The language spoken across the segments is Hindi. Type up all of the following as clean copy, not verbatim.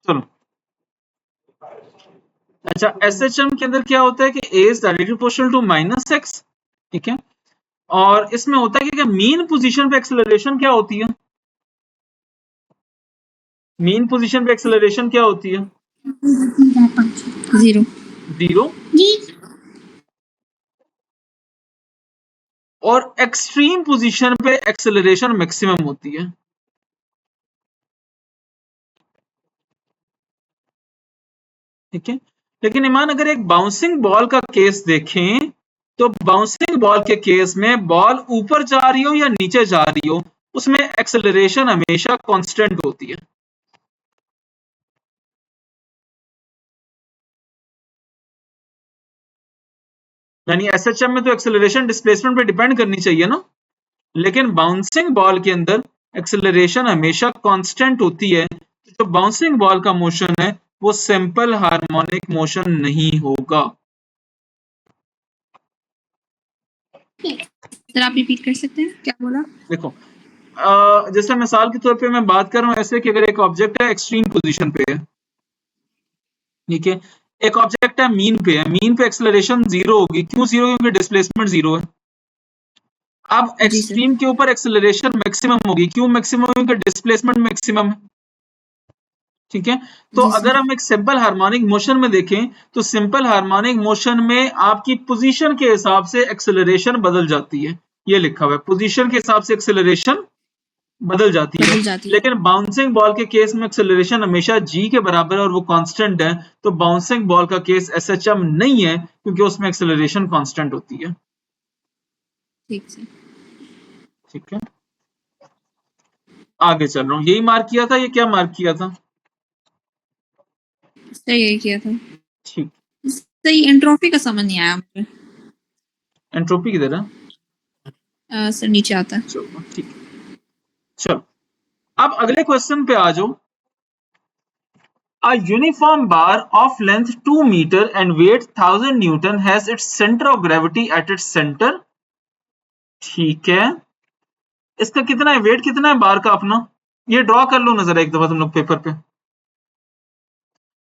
चलो, अच्छा SHM के अंदर क्या होता है कि A is directly proportional to minus x, ठीक है, और इसमें होता है कि मीन पोजीशन पे एक्सेलरेशन क्या होती है, मीन पोजीशन पे एक्सेलरेशन क्या होती है, 0 0, और एक्सट्रीम पोजीशन पे एक्सेलरेशन मैक्सिमम होती है। ठीक है, लेकिन ईमान अगर एक बाउंसिंग बॉल का केस देखें तो बाउंसिंग बॉल के केस में बॉल ऊपर जा रही हो या नीचे जा रही हो, उसमें एक्सेलरेशन हमेशा कांस्टेंट होती है। यानी एसएचएम में तो एक्सेलरेशन डिस्प्लेसमेंट पे डिपेंड करनी चाहिए ना, लेकिन बाउंसिंग बॉल के अंदर एक्सेलरेशन हमेशा कांस्टेंट होती है। तो बाउंसिंग बॉल का मोशन है वो सिंपल हार्मोनिक मोशन नहीं होगा। सर आप रिपीट कर सकते हैं क्या बोला? देखो, जैसे मिसाल के तौर पे मैं बात कर रहा हूं ऐसे कि अगर एक ऑब्जेक्ट है एक्सट्रीम पोजीशन पे है, ठीक है, एक ऑब्जेक्ट है मीन पे है, मीन पे एक्सेलरेशन 0 होगी, क्यों 0? क्योंकि डिस्प्लेसमेंट 0 है। अब जी सर। एक्सट्रीम के ऊपर एक्सेलरेशन मैक्सिमम होगी, क्यों मैक्सिमम? क्योंकि डिस्प्लेसमेंट मैक्सिमम है। ठीक है, तो जी अगर सर। हम एक सिंपल हार्मोनिक मोशन में देखें तो सिंपल हार्मोनिक मोशन में आपकी पोजीशन के हिसाब से एक्सेलरेशन बदल जाती है, ये लिखा हुआ है, पोजीशन के हिसाब से एक्सेलरेशन बदल जाती है। बदल जाती है। लेकिन बाउंसिंग बॉल के केस में एक्सेलरेशन हमेशा g के बराबर है और वो कांस्टेंट है, तो बाउंसिंग बॉल का केस एसएचएम नहीं है क्योंकि उसमें एक्सेलरेशन कांस्टेंट होती है। ठीक सर। ठीक है, आगे चल रहा हूं, यही मार्क किया था, ये क्या मार्क किया था? सर यही किया था। ठीक, सही, एंट्रोपी का समझ नहीं आया मुझे। एंट्रोपी किधर है? सर नीचे आता है। चलो ठीक है, चलो अब अगले क्वेश्चन पे आ जाओ। A uniform bar of length 2 meter and weight 1000 Newton has its center of gravity at its center। ठीक है, इसका कितना है, वेट कितना है बार का अपना, ये ड्रॉ कर लो ना जरा एक दफा तुम लोग पेपर पे,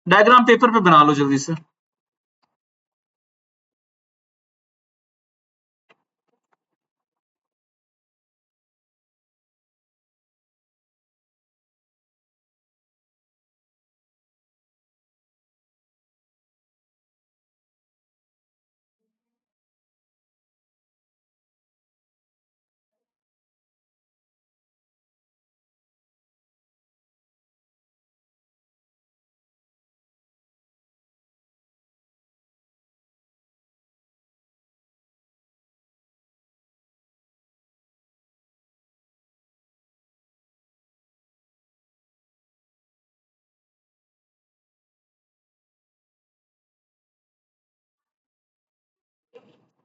डायग्राम पेपर पे बना लो जल्दी से।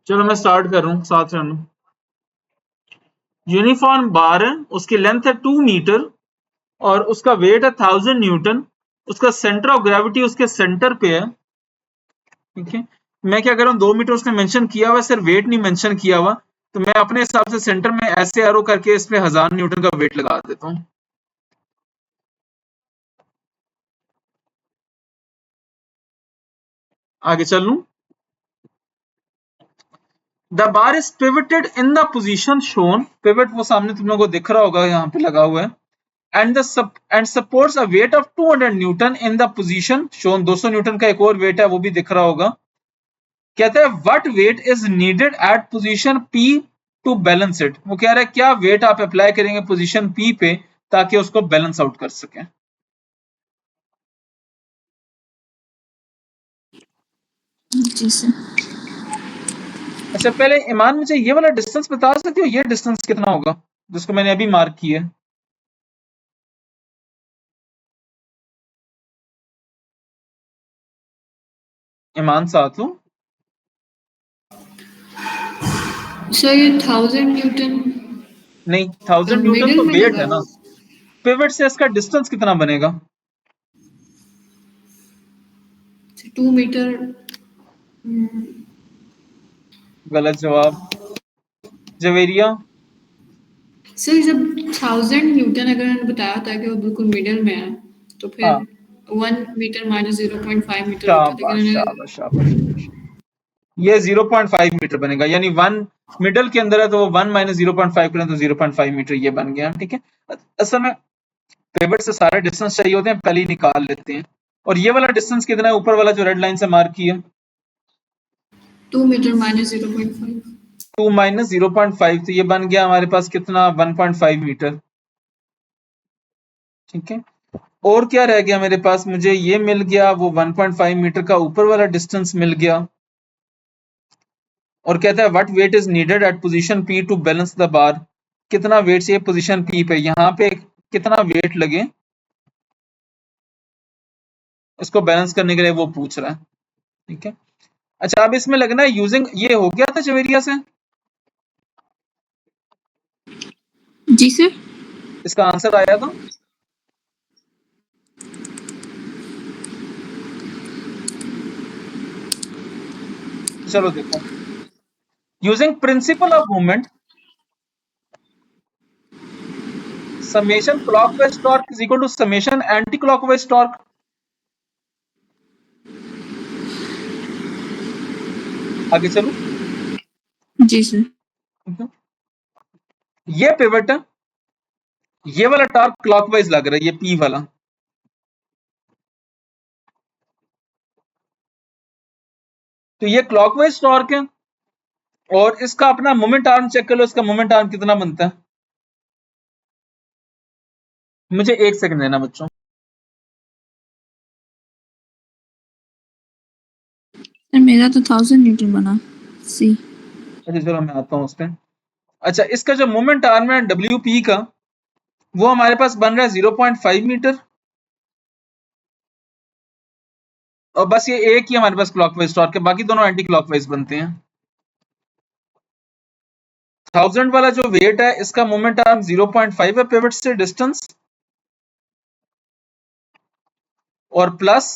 चलो मैं स्टार्ट कर रहा हूँ, साथ रहना। यूनिफॉर्म बार है, उसकी लेंथ है 2 मीटर और उसका वेट है 1000 न्यूटन, उसका सेंटर ऑफ ग्रेविटी उसके सेंटर पे है। ठीक है, मैं क्या कर रहा हूँ, 2 मीटर उसने मेंशन किया हुआ, सिर्फ वेट नहीं मेंशन किया हुआ, तो मैं अपने हिसाब से सेंटर में ऐसे एरो करके इस पे 1000 न्यूटन का वेट लगा देता हूँ। आगे चल लूं, the bar is pivoted in the position shown, pivot वो सामने तुम लोगों को दिख रहा होगा, यहाँ पे लगा हुआ है, and supports a weight of 200 Newton in the position shown, 200 Newton का एक और वेट है वो भी दिख रहा होगा। कहता है what weight is needed at position P to balance it, वो कह रहा है क्या वेट आप अप्लाई करेंगे पोजीशन P पे ताकि उसको बैलेंस आउट कर सकें। जी सर। अच्छा पहले ईमान मुझे ये वाला डिस्टेंस बता सकते हो, ये डिस्टेंस कितना होगा जिसको मैंने अभी मार्क किया है? ईमान साथ हो? सर ये 1000 न्यूटन नहीं, 1000 न्यूटन मिडिल तो में वेट लगा है ना, हुआ। पिवट से इसका डिस्टेंस कितना बनेगा? 2 मीटर। गलत जवाब, जवेरिया। सर जब 1000 न्यूटन अगर मैंने बताया था कि वो बिल्कुल मिडिल में है तो फिर हाँ, 1 मीटर माइनस 0.5 मीटर होता है, शाबाश लेकिन शाबाश शाबाश, ये 0.5 मीटर बनेगा, यानी 1 मिडल के अंदर है तो वो 1 माइनस 0.5 करें तो 0.5 मीटर ये बन गया। ठीक है, असल में पिवट से सारे डिस्टेंस चाहिए होते हैं, पहले ही निकाल लेते हैं। और ये वाला डिस्टेंस कितना है, ऊपर वाला जो रेड लाइन से मार्क किया, 2 मीटर माइनस 0.5। 2 माइनस 0.5, तो ये बन गया हमारे पास कितना, 1.5 मीटर। ठीक है, और क्या रह गया मेरे पास, मुझे ये मिल गया, वो 1.5 मीटर का ऊपर वाला डिस्टेंस मिल गया। और कहता है what weight is needed at position P to balance the bar, कितना वेट चाहिए पोजीशन पी पे, यहाँ पे कितना वेट लगे इसको बैलेंस करने के लिए वो पूछ रहा है। ठीक है, अच्छा अब इसमें लगना है यूजिंग, ये हो गया था चवेरिया से, जी सर। इसका आंसर आया था। चलो देखो, using principle of movement summation clockwise torque is equal to summation anti-clockwise torque। आगे चलो, जी सर। ये पिवट है, ये वाला टॉर्क क्लॉकवाइज लग रहा है, ये पी वाला, तो ये क्लॉकवाइज टॉर्क है। और इसका अपना मोमेंट आर्म चेक कर लो, इसका मोमेंट आर्म कितना बनता है, मुझे 1 सेकंड देना बच्चों। सर मेरा तो 1000 न्यूटन बना सी। अच्छा चलो मैं आता हूँ उस पर। अच्छा, इसका जो मोमेंट आर्म है डब्ल्यू पी का, वो हमारे पास बन रहा है 0.5 मीटर, और बस ये एक ही हमारे पास क्लॉकवाइज टॉर्क है, बाकी दोनों एंटी क्लॉकवाइज बनते हैं। 1000 वाला जो वेट है, इसका मोमेंट आर्म 0.5 है पिवट से डिस्टेंस, और प्लस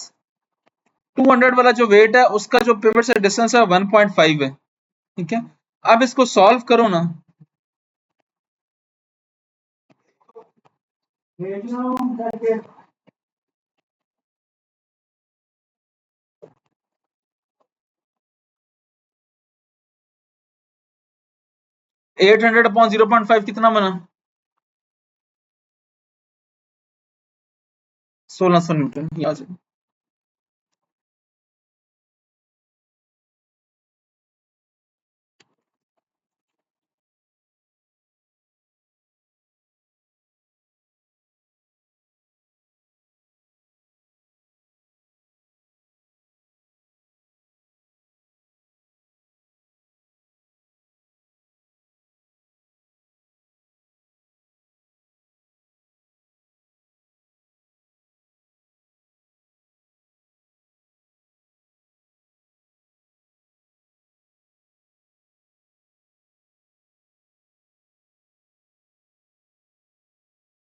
200 वाला जो वेट है, उसका जो पिवट से डिस्टेंस है 1.5 है। ठीक है, अब इसको सॉल्व करो ना, 800 अपॉन 0.5 कितना बना, 1600 न्यूटन। यहाँ से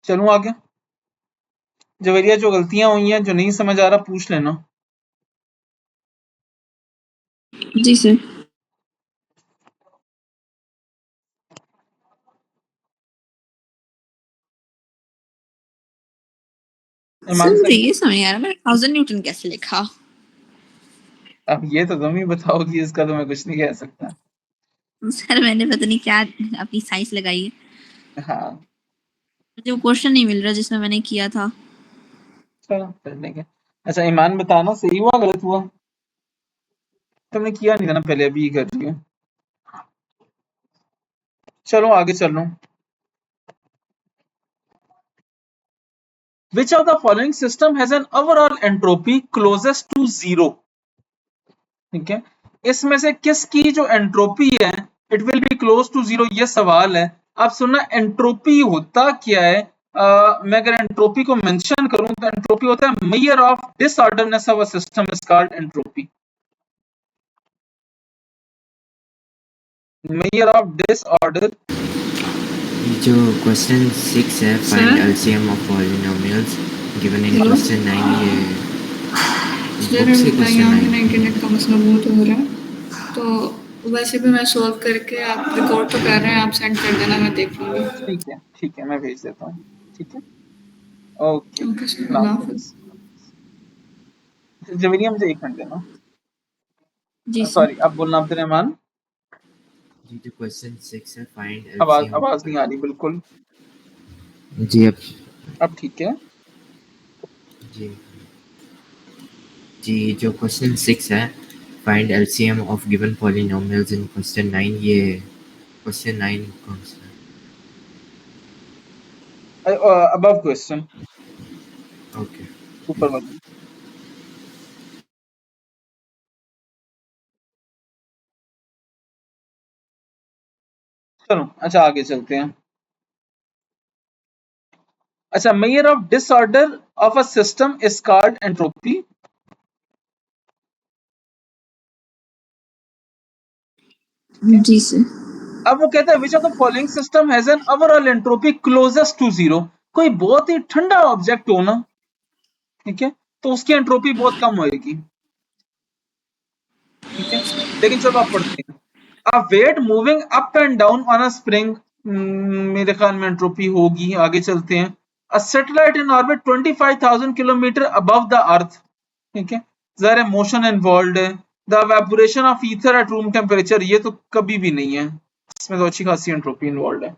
चलूं आगे, जवेरिया जो गलतियां हुई हैं, जो नहीं समझ आ रहा पूछ लेना। जी सर। ईमान सर मुझे सही, ये समझ नहीं आ रहा मैंने 1000 न्यूटन कैसे लिखा। अब ये तो तुम ही बताओगी, इसका तो मैं कुछ नहीं कह सकता। सर मैंने पता नहीं क्या अपनी साइंस लगाई है, हाँ मुझे वो क्वेश्चन नहीं मिल रहा जिसमें मैंने किया था। चलो कर लेंगे। अच्छा ईमान बताना, सही हुआ गलत हुआ, तुमने किया नहीं था ना पहले, अभी ही कर रही हो। चलो आगे चल लो। Which of the following system has an overall entropy closest to zero? ठीक है, इसमें से किसकी जो एंट्रोपी है it will be close to zero, ये सवाल है। आप सुनना, एंट्रोपी होता क्या है, मैं अगर एंट्रोपी को मेंशन करूं तो एंट्रोपी होता है measure of disorderness of a system is called entropy, major of disorder. जो क्वेश्चन 6 है, find LCM of polynomials given in question 9, ये सर बुक से यहाँ क्वेश्चन पे 9 इंटरनेट का मसला बहुत हो रहा है, तो वैसे भी मैं सॉल्व करके आप रिकॉर्ड तो कर रहे हैं, आप सेंड कर देना, मैं देख लूँगी। ठीक है मैं भेज देता हूँ। ठीक है, ओके, ओके सर, अल्लाह अल्लाह हाफिज। हाफ़िज़। जमीनिया मुझे 1 मिनट देना। जी सॉरी, अब बोलना अब्दुल रहमान। जी जो क्वेश्चन 6 है, फाइंड आवाज एलसीएम। आवाज नहीं आ रही बिल्कुल। जी अब ठीक है। जी जी जो क्वेश्चन 6 है, find LCM of given polynomials in question 9, ये क्वेश्चन 9 कौन सा है? अबव क्वेश्चन, ओके ऊपर वाली। चलो अच्छा आगे चलते हैं। अच्छा, measure of disorder of a system is called entropy. जी सर। अब वो कहता है which of the following system has an overall entropy closest to zero. कोई बहुत ही ठंडा ऑब्जेक्ट हो ना, ठीक है, तो उसकी एंट्रोपी बहुत कम होगी, ठीक है। लेकिन चलो आप पढ़ते हैं। A weight moving up and down on a spring, मेरे ख्याल में एंट्रोपी होगी। आगे चलते हैं। A satellite in orbit 25,000 kilometre above the earth, ठीक है, देयर इज मोशन इन्वॉल्व्ड है। The evaporation of ether at room temperature, ये तो कभी भी नहीं है, इसमें तो अच्छी खासी एंट्रोपी इन्वॉल्व्ड है।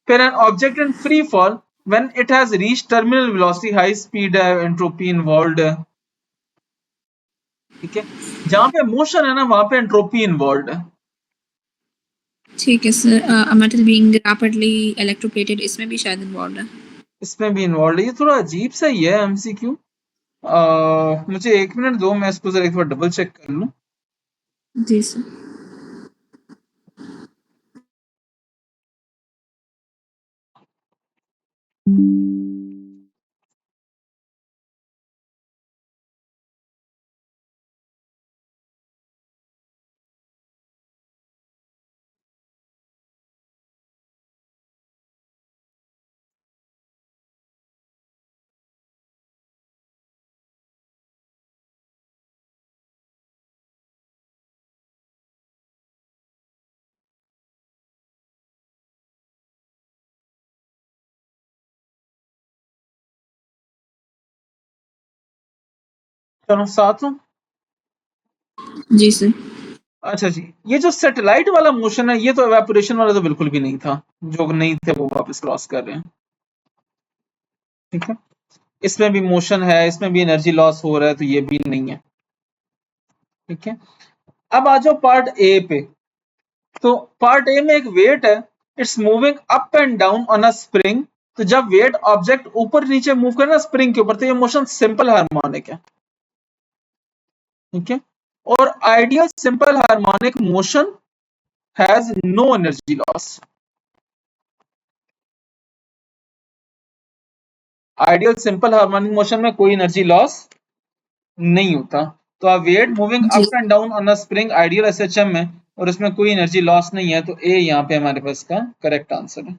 फिर an object in free fall when it has reach terminal velocity, high speed है, एंट्रोपी इन्वॉल्व्ड है, ठीक है। जहां पे मोशन है ना, वहां पे एंट्रोपी इन्वॉल्व्ड है। ठीक है sir. Metal being rapidly electroplated, इसमें भी शायद इन्वॉल्व है। इसमें भी इन्वॉल्व है। ये थोड़ा अजीब सा ही है एमसीक्यू। मुझे 1 मिनट दो, मैं इसको जरा एक बार डबल चेक कर लूं। जी सर। चलो साथ हूँ। जी सर। अच्छा जी, ये जो सैटेलाइट वाला मोशन है, ये तो एवेपोरेशन वाला तो बिल्कुल भी नहीं था। जो नहीं थे वो वापस क्रॉस कर रहे हैं, ठीक है। इसमें भी मोशन है, इसमें भी एनर्जी लॉस हो रहा है, तो ये भी नहीं है, ठीक है। अब आ जाओ पार्ट ए पे। तो पार्ट ए में एक वेट है, it's moving up and down on a spring. तो जब वेट ऑब्जेक्ट ऊपर नीचे मूव करे ना स्प्रिंग के ऊपर, तो ये मोशन सिंपल हार्मोनिक है, ठीक है। और ideal simple harmonic motion has no energy loss. Ideal simple harmonic motion में कोई एनर्जी लॉस नहीं होता। तो आप वेट मूविंग जी up and down on a spring ideal SHM में, और इसमें कोई एनर्जी लॉस नहीं है, तो ए यहाँ पे हमारे पास का करेक्ट आंसर है।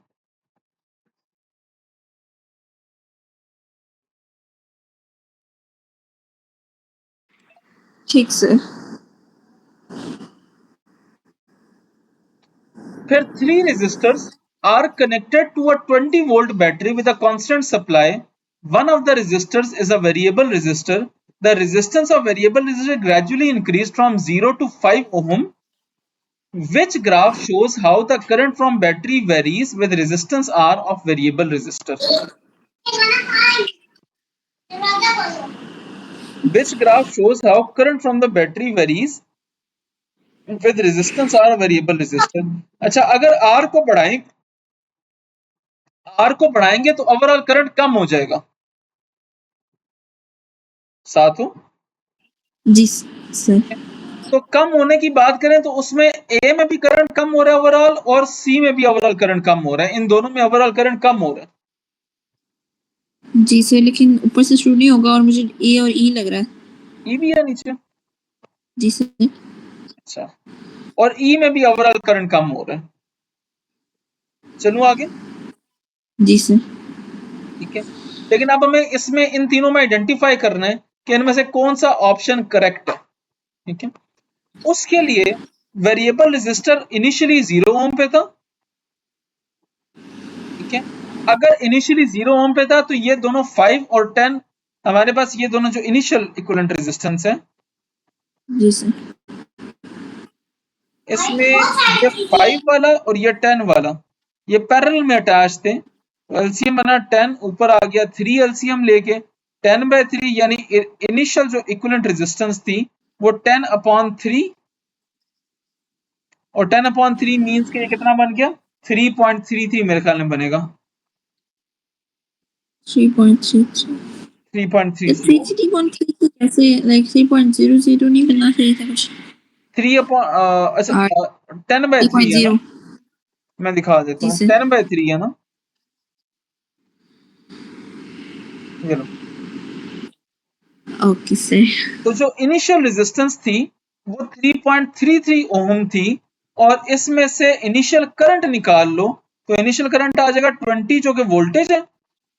ठीक सर। फिर 3 resistors are connected to a 20 volt battery with a constant supply. One of the resistors is a variable resistor. The resistance of variable resistor gradually increased from 0 to 5 ohm. Which graph shows how the current from battery varies with resistance R of variable resistor? Which graph shows how current from the battery varies with resistance R variable resistor? अच्छा, अगर R को बढ़ाएं, R को बढ़ाएंगे तो ओवरऑल करंट कम हो जाएगा। साथ हो। जी सर। तो कम होने की बात करें तो उसमें ए में भी करंट कम हो रहा है ओवरऑल, और सी में भी ओवरऑल करंट कम हो रहा है। इन दोनों में ओवरऑल करंट कम हो रहा है। जी सर, लेकिन ऊपर से शुरू नहीं होगा और मुझे ए और ई लग रहा है। ई भी है नीचे। जी सर। अच्छा, और ई में भी ओवरऑल करंट कम हो रहा है। चलूं आगे, जी सर। ठीक है। लेकिन अब हमें इसमें इन तीनों में आइडेंटिफाई करना है कि इनमें से कौन सा ऑप्शन करेक्ट है, ठीक है। उसके लिए वेरिएबल रेजिस्टर इनिशियली 0 ओम पे था, ठीक है। अगर इनिशियली 0 ओम पे था तो ये दोनों 5 और 10 हमारे पास ये दोनों जो इनिशियल इक्विवेलेंट रेजिस्टेंस है, जी सर। इसमें ये 5 वाला और ये 10 वाला ये पैरेलल में अटैच थे। एलसीएम बना 10, ऊपर आ गया 3 एलसीएम लेके 10/3, यानी इनिशियल जो इक्विवेलेंट रेजिस्टेंस थी वो 10/3, और 10/3 मींस के ये कितना बन गया 3.33 मेरे ख्याल में बनेगा 3.33 3.33 3.33 कैसे, लाइक 3.00 नहीं बनना चाहिए था कुछ? 3 अच्छा और 10/3 है ना, 3.0। मैं दिखा देता जी हूँ, सर। 10/3 है ना, ये लो। Okay sir. तो जो इनिशियल रेजिस्टेंस थी वो 3.33 ओम थी, और इसमें से इनिशियल करंट निकाल लो तो इनिशियल करंट आ जाएगा 20, जो कि वोल्टेज है,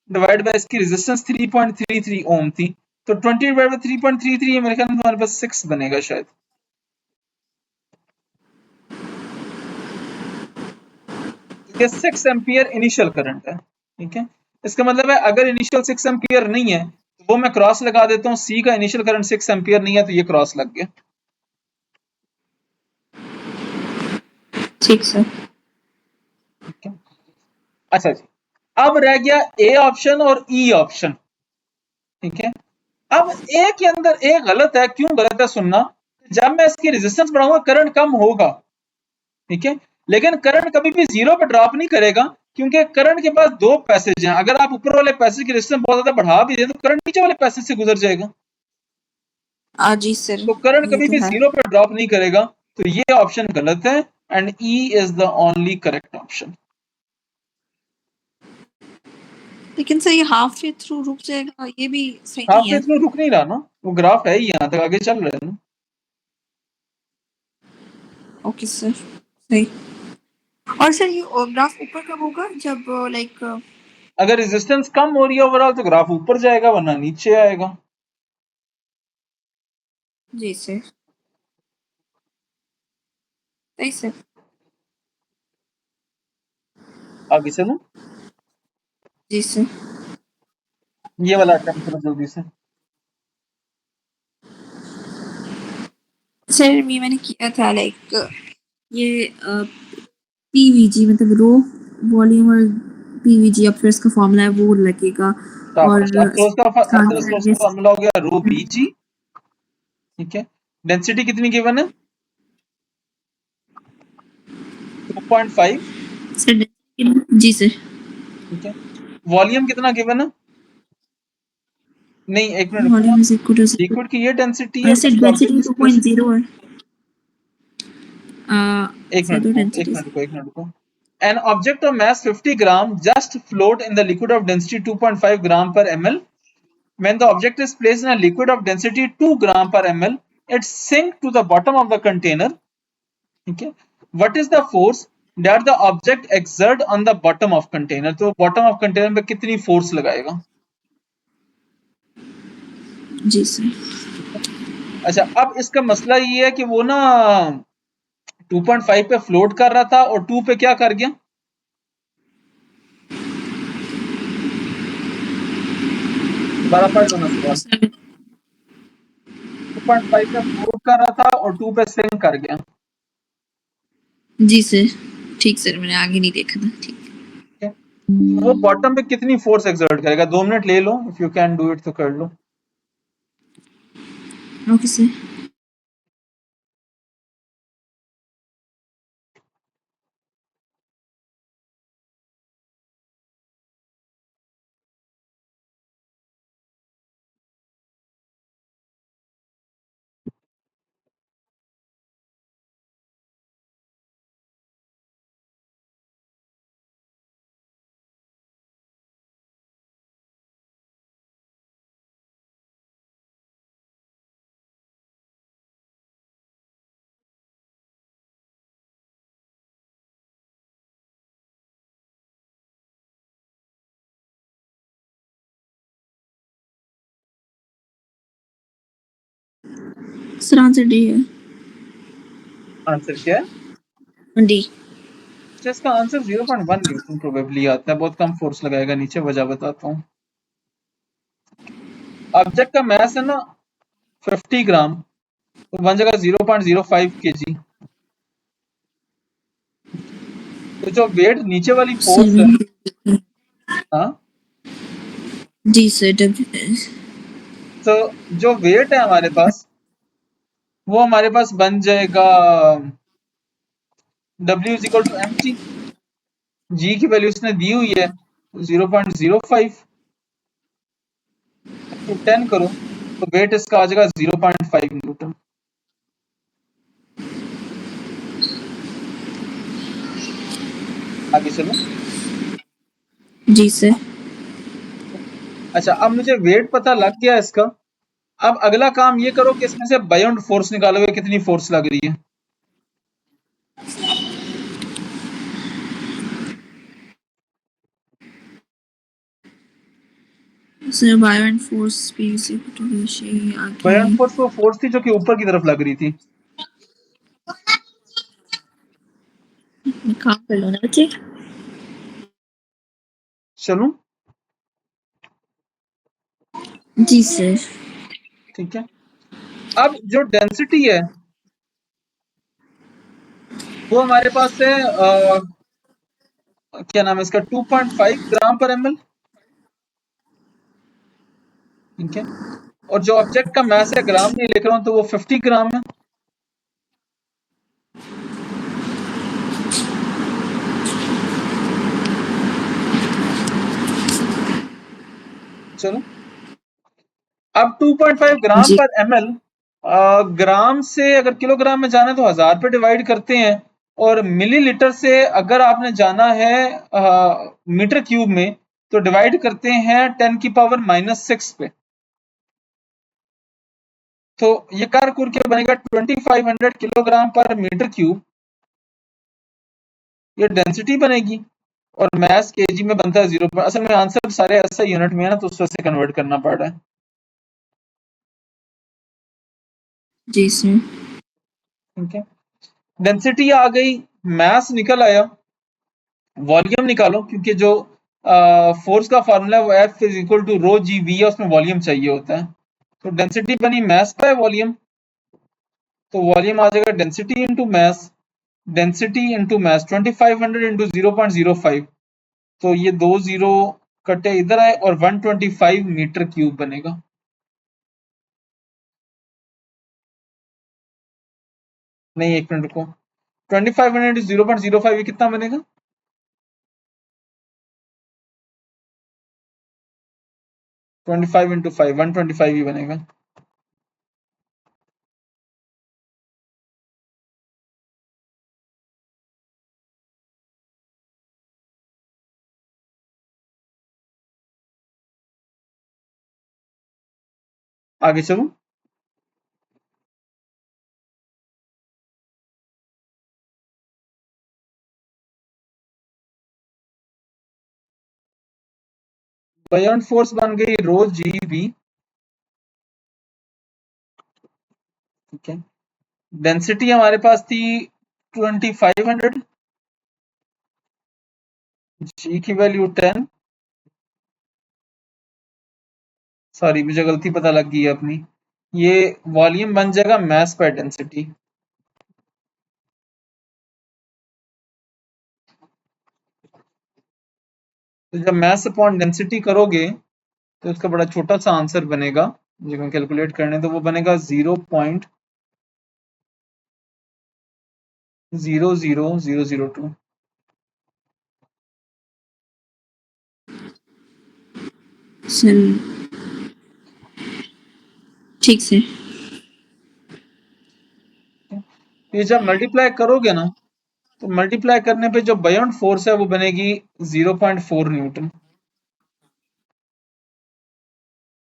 डिवाइड बाय इसकी रेजिस्टेंस 3.33 ओम थी, तो 20 डिवाइड बाय 3.33 मेरे ख्याल में तुम्हारे पास 6 बनेगा शायद। ये 6 एम्पियर इनिशियल करंट है, ठीक है। इसका मतलब है अगर इनिशियल 6 एम्पियर नहीं है तो वो मैं क्रॉस लगा देता हूँ, सी का इनिशियल करंट 6 एम्पियर नहीं है तो ये क्रॉस लग गया। ठीक सर। ठीक है, अच्छा जी, अब रह गया ए ऑप्शन और ई ऑप्शन, ठीक है। अब ए के अंदर ए गलत है, क्यों गलत है सुनना, जब मैं इसकी रेजिस्टेंस बढ़ाऊंगा करंट कम होगा, ठीक है, लेकिन करंट कभी भी जीरो पे ड्रॉप नहीं करेगा, क्योंकि करंट के पास दो पैसेज हैं, अगर आप ऊपर वाले पैसेज की रेजिस्टेंस बहुत ज्यादा बढ़ा भी दें तो करंट नीचे वाले पैसेज से गुजर जाएगा, जी सर, तो करंट ये कभी तो भी है। जीरो पे ड्रॉप नहीं करेगा, तो ये ऑप्शन गलत है, and E is the only correct option. लेकिन सर ये हाफ वे थ्रू रुक जाएगा, ये भी सही हाफ नहीं वे है। थ्रू रुक नहीं रहा ना, वो ग्राफ है ही यहाँ तक आगे चल रहा है ना। ओके सर, सही। और सर ये ग्राफ ऊपर कब होगा, जब लाइक अगर रेजिस्टेंस कम हो रही है ओवरऑल तो ग्राफ ऊपर जाएगा, वरना नीचे आएगा। जी सर, सही सर। आगे चलो, जी सर। ये वाला अटेम्प्ट करो जल्दी से। सर ये मैंने किया था, लाइक ये पीवीजी मतलब रो वॉल्यूम, और पीवीजी अब फिर इसका फॉर्मूला है वो लगेगा, और तो इसका उसका आंसर ये फॉर्मूला हो गया रो बीजी, ठीक है। डेंसिटी कितनी गिवन है 2.5, सर। जी सर। ठीक है। वॉल्यूम कितना गिवन है, नहीं एक मिनट रुको, volume is equal to liquid की ये डेंसिटी है, सर, फिर ऑब्जेक्ट डेंसिटी इज प्लेस्ड, 2.0 है। एक सर मिनट दो रुको एक डेंसिटी। मिनट रुको एक मिनट रुको। An object of mass 50 gram just float in the liquid of density 2.5 gram per ml. When the object is placed in a liquid of density 2 gram per ml, it sinks to the bottom of the container. Okay. What is the force that the object exert on the bottom of container? तो bottom of container पे कितनी force लगाएगा? जी सर। अच्छा, अब इसका मसला ये है कि वो ना 2.5 पे फ्लोट कर रहा था और 2 पे क्या कर गया, दोबारा पढ़ लो ना सवाल। 2.5 पे फ्लोट कर रहा था और 2 पे सिंक कर गया, जी सर, ठीक सर, मैंने आगे नहीं देखा था, ठीक। ठीक है। तो वो बॉटम पे कितनी फोर्स एक्सर्ट करेगा, 2 मिनट ले लो, if you can do it तो कर लो। Okay sir. Sir answer D है। आंसर क्या है, डी। अच्छा इसका आंसर 0.1 न्यूटन प्रोबेबली आता है, बहुत कम फोर्स लगाएगा नीचे, वजह बताता हूँ। ऑब्जेक्ट का मास है ना 50 ग्राम, तो बन जाएगा 0.05 kg। तो जो वेट नीचे वाली फोर्स है, 7 हाँ, जी सर डब्ल्यू तो जो वेट है हमारे पास, वो हमारे पास बन जाएगा W is equal to M G. G की वैल्यू उसने दी हुई है 0.05 टू 10 करो, तो वेट इसका आ जाएगा 0.5 न्यूटन। आगे चलो। जी सर। अच्छा, अब मुझे वेट पता लग गया इसका। अब अगला काम ये करो कि इसमें से बाउंड फोर्स निकालो कि कितनी फोर्स लग रही है। सर बायोन फोर्स पी से पोटेंशियल बाउंड आगे फोर्स वो फोर्स थी जो कि ऊपर की तरफ लग रही थी। काम कर लो ना बच्चे। चलो, जी सर। ठीक है। अब जो डेंसिटी है वो हमारे पास है क्या नाम है इसका, 2.5 ग्राम पर एमएल। ठीक है। और जो ऑब्जेक्ट का मास है, ग्राम नहीं लिख रहा हूं, तो वो 50 ग्राम है। चलो, अब 2.5 ग्राम जी पर एमएल, ग्राम से अगर किलोग्राम में जाना है तो 1000 पे डिवाइड करते हैं, और मिलीलीटर से अगर आपने जाना है मीटर क्यूब में, तो डिवाइड करते हैं 10⁻⁻⁶ पे। तो ये कार कुर क्या बनेगा, 2500 किलोग्राम पर मीटर क्यूब, ये डेंसिटी बनेगी। और मास केजी में बनता है 0, असल में आंसर सारे ऐसा यूनिट में है ना, तो उससे से कन्वर्ट करना पड़ रहा है। जी सर। ठीक है, डेंसिटी आ गई, मास निकल आया, वॉल्यूम निकालो, क्योंकि जो फोर्स का फार्मूला है वो F is equal to rho g V है, उसमें वॉल्यूम चाहिए होता है। तो डेंसिटी बनी मास बाय वॉल्यूम, तो वॉल्यूम आ जाएगा density into mass. Density into mass 2500 into 0.05, तो ये 2 जीरो कटे इधर आए और 125 मीटर क्यूब बनेगा। नहीं, एक मिनट रुको, 2500 इंटू 0.05 ये कितना बनेगा, 25 इंटू 5 125 ही बनेगा। आगे चलो। बायोंट फोर्स बन गई रो जी वी। ठीक है, डेंसिटी हमारे पास थी 2500, जी की वैल्यू 10, सॉरी मुझे गलती पता लग गई है अपनी, ये वॉल्यूम बन जाएगा मास बाय डेंसिटी। तो जब मास अपॉन डेंसिटी करोगे तो इसका बड़ा छोटा सा आंसर बनेगा, जो कैलकुलेट करने तो वो बनेगा 0.00002। सर ठीक से। ये जब मल्टीप्लाई करोगे ना, तो मल्टीप्लाई करने पे जो बायोंट फोर्स है वो बनेगी 0.4 न्यूटन,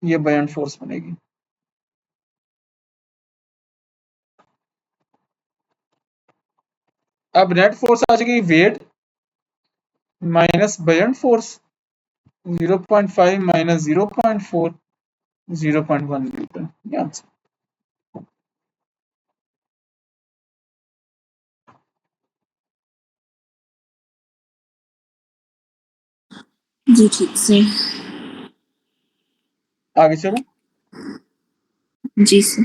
ये बायोंट फोर्स बनेगी। अब नेट फोर्स आ जाएगी wait minus बायोंट force, 0.5 minus 0.4, 0.1 Newton, ये आंसर। जी ठीक से। आगे चलो। जी सर।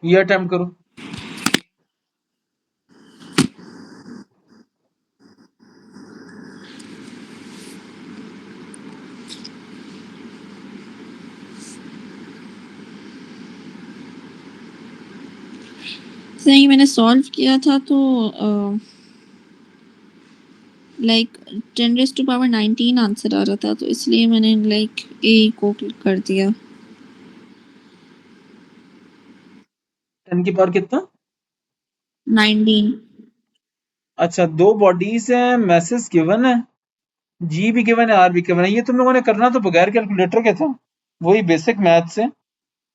ये अटेम्प्ट करो। सर ये मैंने सॉल्व किया था तो लाइक 10⁻19 आंसर आ रहा था, तो इसलिए मैंने लाइक ए को क्लिक कर दिया। 10 की पावर कितना? 19। अच्छा, 2 बॉडीज हैं, मैसेज गिवन है, जी भी गिवन है, आर भी गिवन है। ये तुम लोगों ने करना तो बगैर कैलकुलेटर के था, वही बेसिक मैथ से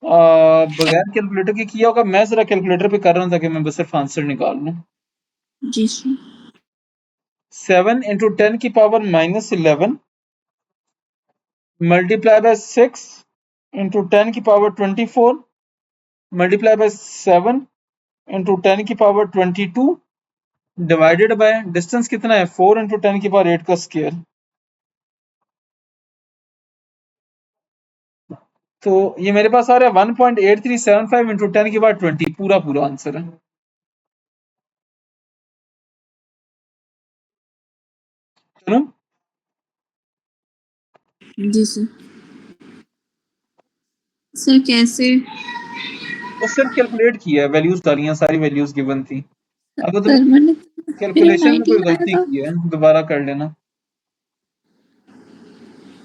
बगैर कैलकुलेटर के किया होगा। मैं जरा कैलकुलेटर पे कर रहा था कि मैं बस सिर्फ आंसर निकाल लूं। जी सर। 7 into 10 की पावर -11 मल्टीप्लाई बाय 6 into 10 की पावर 24 मल्टीप्लाई बाय 7 into 10 की पावर 22 डिवाइडेड बाय डिस्टेंस कितना है 4 into 10 की पावर 8 का स्क्वायर। तो ये मेरे पास आ रहा है 1.8375 into 10 की पावर 20 पूरा पूरा आंसर है। चलो जी सर। सर कैसे? वो सिर्फ कैलकुलेट किया है, वैल्यूज डाली हैं, सारी वैल्यूज गिवन थी। अगर तुम सर मैंने फिर कैलकुलेशन में कोई 19 आया गलती था। की है दोबारा कर लेना।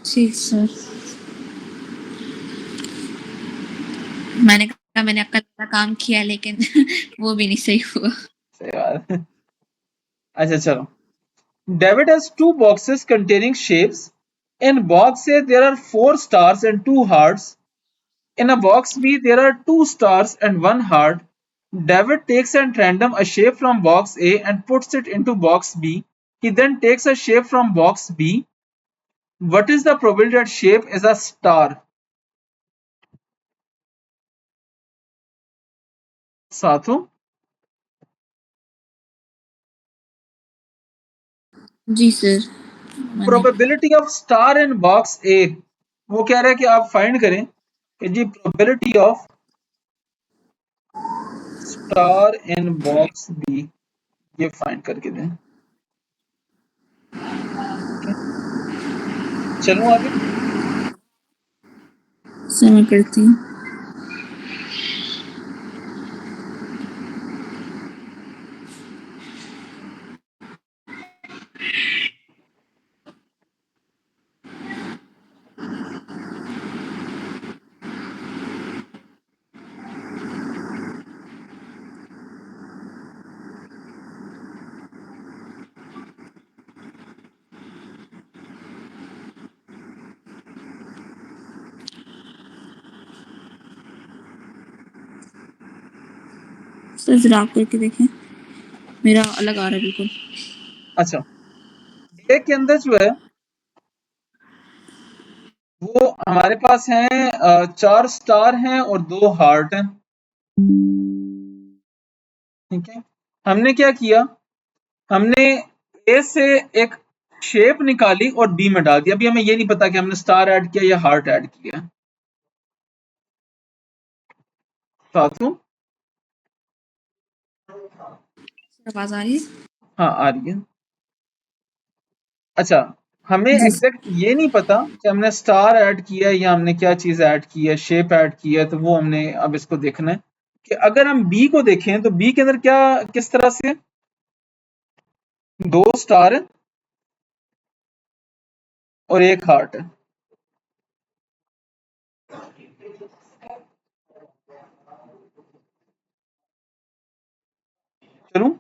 ठीक सर। मैंने कहा मैंने आपका सारा काम किया लेकिन वो भी नहीं सही हुआ। सही बात है। अच्छा चलो, David has 2 boxes containing shapes. In box A there are 4 stars and 2 hearts. In a box B there are 2 stars and 1 heart. David takes at random a shape from box A and puts it into box B. He then takes a shape from box B. What is the probability that shape is a star? साथों जी सर। मैंने probability of star in box A, वो कह रहा है कि आप फाइंड करें कि जी probability of star in box B, ये फाइंड करके दें। चलूं आगे? सर मैं करती हूँ। सर फिर आप करके देखें, मेरा अलग आ रहा है बिल्कुल। अच्छा, ए के अंदर जो है वो हमारे पास हैं 4 स्टार हैं और 2 हार्ट हैं। ठीक है, हमने क्या किया, हमने ए से एक शेप निकाली और बी में डाल दिया। अभी हमें ये नहीं पता कि हमने स्टार ऐड किया या हार्ट ऐड किया। साथियों आवाज आ रही है? हाँ आ रही है। अच्छा, हमें जी एग्जैक्ट ये नहीं पता कि हमने स्टार ऐड किया है या हमने क्या चीज ऐड की है, शेप ऐड की है, तो वो हमने अब इसको देखना है कि अगर हम बी को देखें तो बी के अंदर क्या किस तरह से 2 स्टार है और 1 हार्ट है। चलूं?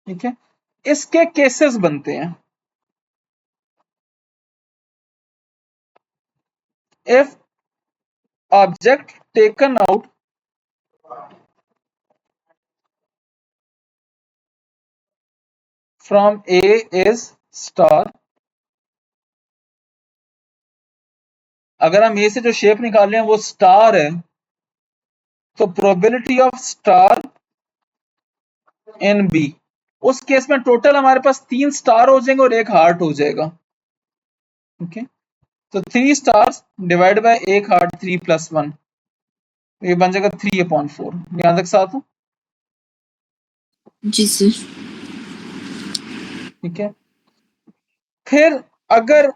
ठीक है, इसके केसेस बनते हैं। If object taken out from A is star, अगर हम ए से जो शेप निकाल रहे हैं वो स्टार है, तो probability of star in B उस केस में टोटल हमारे पास 3 स्टार हो जाएंगे और 1 हार्ट हो जाएगा। ओके, तो 3 स्टार्स डिवाइड बाय 1 हार्ट 3 + 1, ये बन जाएगा 3/4। यहां तक साथ हो? जी सर। ठीक है, फिर अगर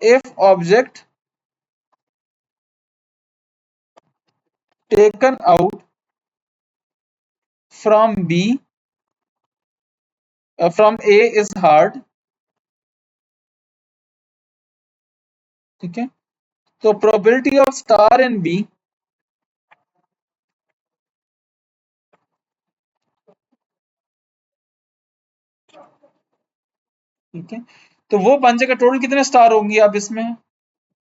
if object taken out from B from A is hard, ठीक है, तो probability of star in B ठीक है, तो वो बन जाएगा टोटल कितने स्टार होंगे अब इसमें,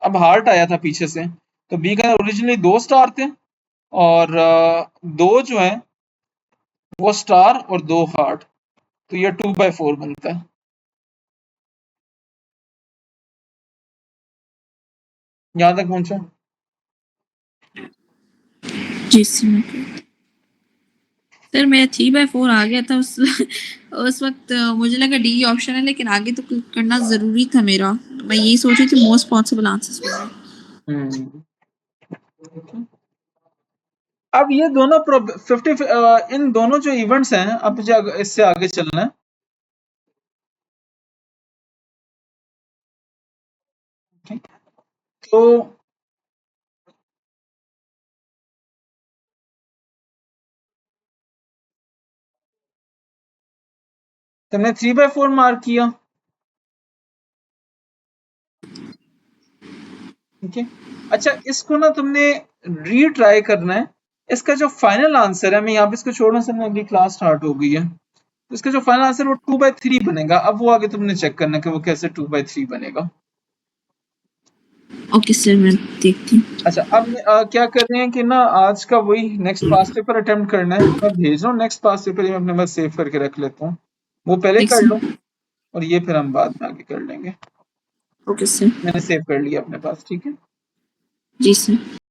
अब हार्ट आया था पीछे से, तो बी का ओरिजिनली 2 स्टार थे और 2 जो है वो स्टार और 2 हार्ट, तो ये 2/4 बनता है। यहां तक पहुंचा? जी सर मेरा 3/4 आ गया था उस वक्त मुझे लगा डी ऑप्शन है, लेकिन आगे तो क्लिक करना जरूरी था मेरा, तो मैं यही सोच रही थी मोस्ट पॉसिबल आंसर्स में। अब ये दोनों 50 इन दोनों जो इवेंट्स हैं, अब मुझे इससे आगे चलना है। तो तुमने 3/4 मार्क किया, ठीक है। अच्छा, इसको ना तुमने रीट्राई करना है। इसका जो फाइनल आंसर है, मैं यहाँ पे इसको छोड़ना सर, अगली क्लास स्टार्ट हो गई है, तो इसका जो फाइनल आंसर वो 2/3 बनेगा। अब वो आगे तुमने चेक करना कि वो कैसे 2/3 बनेगा। ओके सर, मैं देखती हूँ। अच्छा, अब क्या कर रहे हैं कि ना आज का वही नेक्स्ट पास पेपर अटेम्प्ट करना है। मैं भेज रहा हूँ नेक्स्ट पास पेपर, ये मैं अपने पास सेव करके रख लेता हूँ, वो पहले ठीक कर लो सर। और ये फिर हम बाद में आगे कर लेंगे। Okay sir. मैंने सेव कर लिया अपने पास, ठीक है। जी सर।